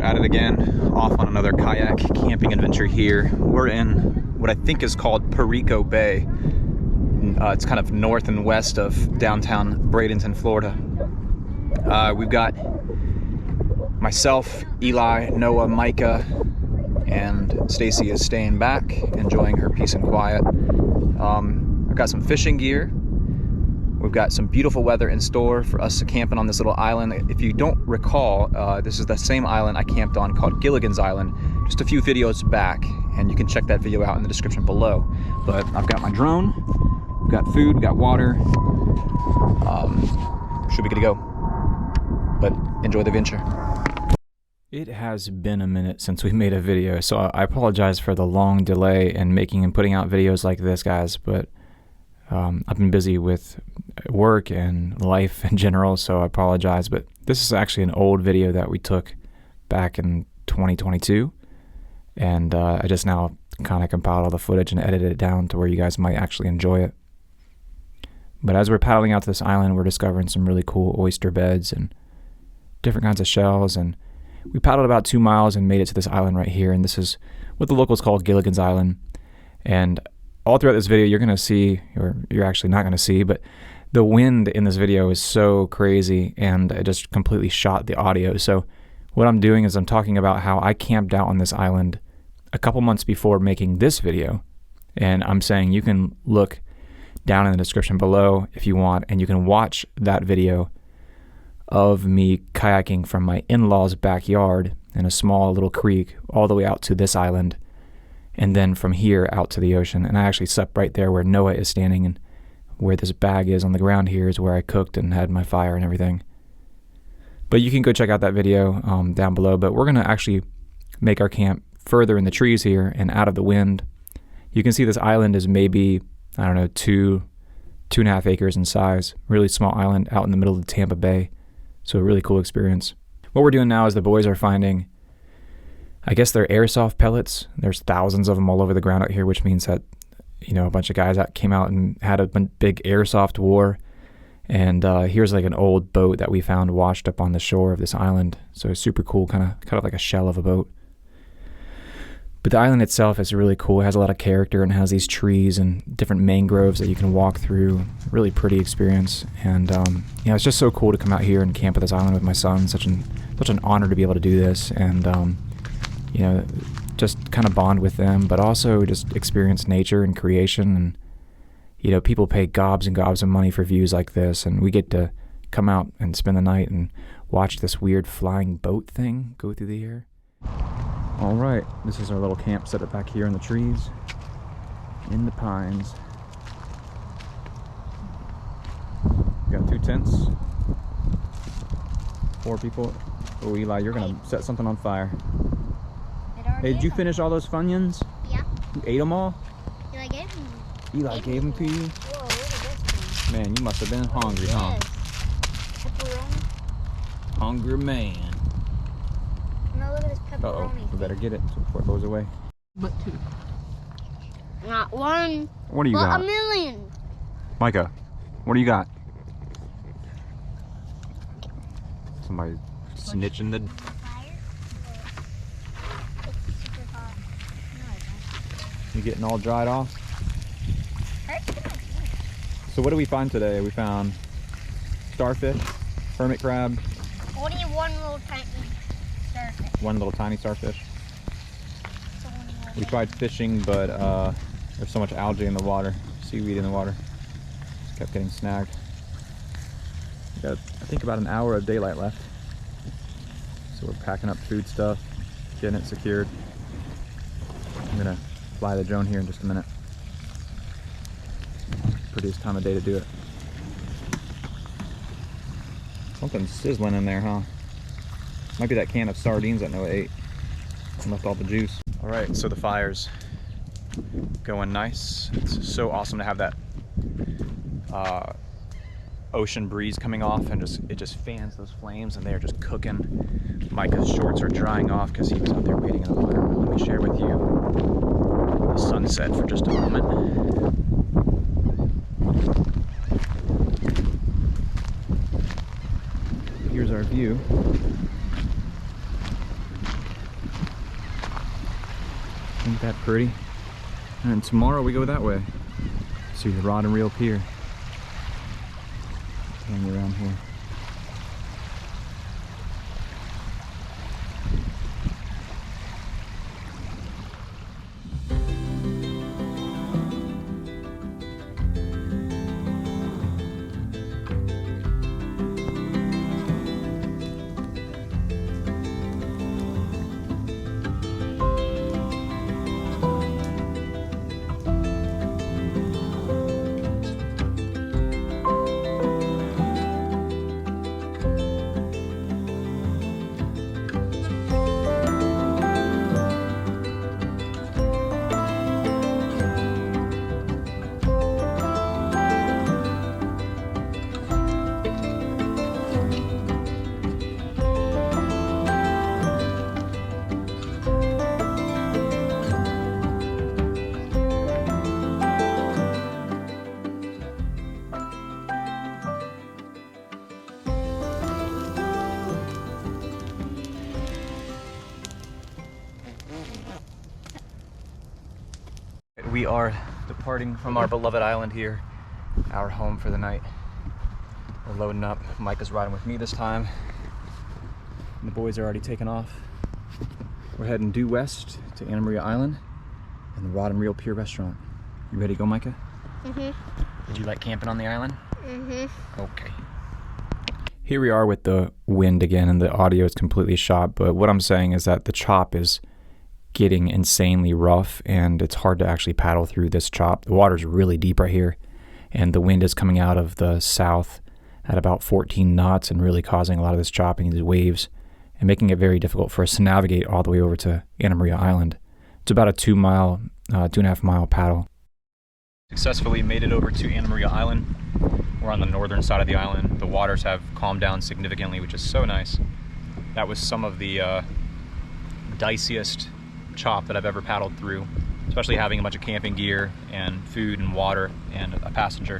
at it again, off on another kayak camping adventure here. We're in what I think is called Perico Bay. It's kind of north and west of downtown Bradenton, Florida. We've got myself, Eli, Noah, Micah, and Stacy is staying back, enjoying her peace and quiet. I've got some fishing gear. We've got some beautiful weather in store for us camping on this little island. If you don't recall, this is the same island I camped on called Gilligan's Island just a few videos back, and you can check that video out in the description below. But I've got my drone, we've got food, we've got water. Should be good to go. But enjoy the adventure. It has been a minute since we made a video, so I apologize for the long delay in making and putting out videos like this, guys, but I've been busy with work and life in general, so I apologize. But this is actually an old video that we took back in 2022, and I just now kind of compiled all the footage and edited it down to where you guys might actually enjoy it. But as we're paddling out to this island, we're discovering some really cool oyster beds and different kinds of shells, and we paddled about 2 miles and made it to this island right here, and this is what the locals call Gilligan's Island. And all throughout this video, you're going to see, or you're actually not going to see, but the wind in this video is so crazy, and it just completely shot the audio. So what I'm doing is I'm talking about how I camped out on this island a couple months before making this video, and I'm saying you can look down in the description below if you want, and you can watch that video of me kayaking from my in-laws' backyard in a small little creek all the way out to this island, and then from here out to the ocean. And I actually slept right there where Noah is standing, and where this bag is on the ground here is where I cooked and had my fire and everything. But you can go check out that video down below. But we're gonna actually make our camp further in the trees here and out of the wind. You can see this island is maybe, I don't know, 2.5 acres in size. Really small island out in the middle of the Tampa Bay. So a really cool experience. What we're doing now is the boys are finding, I guess they're airsoft pellets. There's thousands of them all over the ground out here, which means that, you know, a bunch of guys that came out and had a big airsoft war. And here's like an old boat that we found washed up on the shore of this island. So it's super cool, kind of like a shell of a boat. But the island itself is really cool. It has a lot of character and has these trees and different mangroves that you can walk through. Really pretty experience. And you know, it's just so cool to come out here and camp at this island with my son. Such an honor to be able to do this, and you know, just kind of bond with them, but also just experience nature and creation. And you know, people pay gobs and gobs of money for views like this, and we get to come out and spend the night and watch this weird flying boat thing go through the air. All right, this is our little camp set up back here in the trees, in the pines. We got 2 tents, 4 people. Oh, Eli, you're gonna set something on fire. Hey, did you finish all those Funyuns? Yeah. You ate them all? Eli gave them. Eli gave them to you? Whoa, look at this one. Man, you must have been hungry, huh? Yes. Pepperoni. Hungry man. No, look at this pepperoni. Uh-oh, we better get it before it blows away. But 2. Not 1. What do you got? A million. Micah, what do you got? Somebody snitching the... You getting all dried off? So what do we find today? We found starfish, hermit crab. Only one little tiny starfish. One little tiny starfish. We tried fishing, but there's so much algae in the water, seaweed in the water. Just kept getting snagged. We got, I think, about an hour of daylight left. So we're packing up food stuff, getting it secured. I'm gonna fly the drone here in just a minute. Prettiest time of day to do it. Something's sizzling in there, huh? Might be that can of sardines that Noah ate and left all the juice. All right, so the fire's going nice. It's so awesome to have that ocean breeze coming off, and it just fans those flames, and they're just cooking. Micah's shorts are drying off because he was out there waiting in the water. Let me share with you the sunset for just a moment. Here's our view. Isn't that pretty? And tomorrow we go that way. See the Rod and Reel Pier. Hang around here. We are departing from our beloved island here, our home for the night. We're loading up. Micah's riding with me this time. And the boys are already taking off. We're heading due west to Anna Maria Island and the Rod and Reel Pier restaurant. You ready to go, Micah? Mm-hmm. Did you like camping on the island? Mm-hmm. Okay. Here we are with the wind again, and the audio is completely shot, but what I'm saying is that the chop is getting insanely rough, and it's hard to actually paddle through this chop. The water's really deep right here, and the wind is coming out of the south at about 14 knots and really causing a lot of this chopping, these waves, and making it very difficult for us to navigate all the way over to Anna Maria Island. It's about a 2.5 mile paddle. Successfully made it over to Anna Maria Island. We're on the northern side of the island. The waters have calmed down significantly, which is so nice. That was some of the diciest chop that I've ever paddled through, especially having a bunch of camping gear and food and water and a passenger.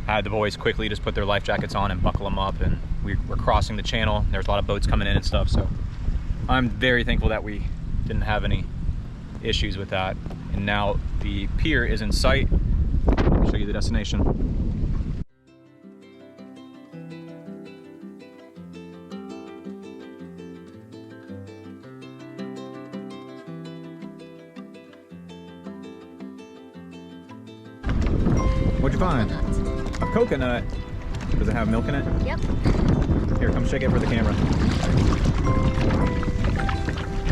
I had the boys quickly just put their life jackets on and buckle them up, and we're crossing the channel. There's a lot of boats coming in and stuff, so I'm very thankful that we didn't have any issues with that. And now the pier is in sight. I'll show you the destination. What'd you find? A coconut. Does it have milk in it? Yep. Here, come shake it for the camera.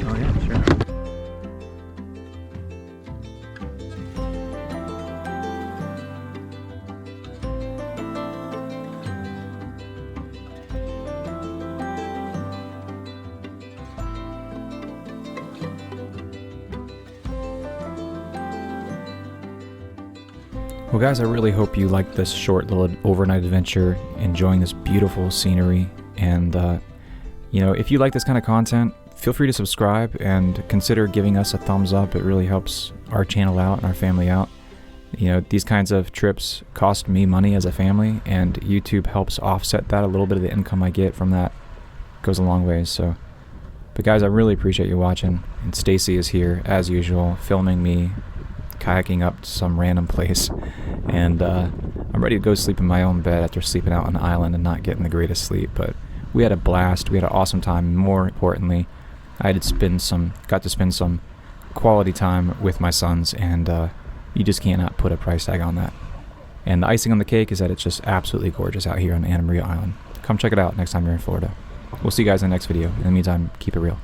Oh yeah, sure. Well guys, I really hope you liked this short little overnight adventure, enjoying this beautiful scenery, and you know, if you like this kind of content, feel free to subscribe and consider giving us a thumbs up. It really helps our channel out and our family out. You know, these kinds of trips cost me money as a family, and YouTube helps offset that. A little bit of the income I get from that goes a long ways. So, but guys, I really appreciate you watching, and Stacy is here as usual, filming me kayaking up to some random place, and I'm ready to go sleep in my own bed after sleeping out on the island and not getting the greatest sleep. But we had a blast. We had an awesome time. More importantly, I got to spend some quality time with my sons, and you just cannot put a price tag on that. And the icing on the cake is that it's just absolutely gorgeous out here on Anna Maria Island. Come check it out next time you're in Florida. We'll see you guys in the next video. In the meantime, keep it real.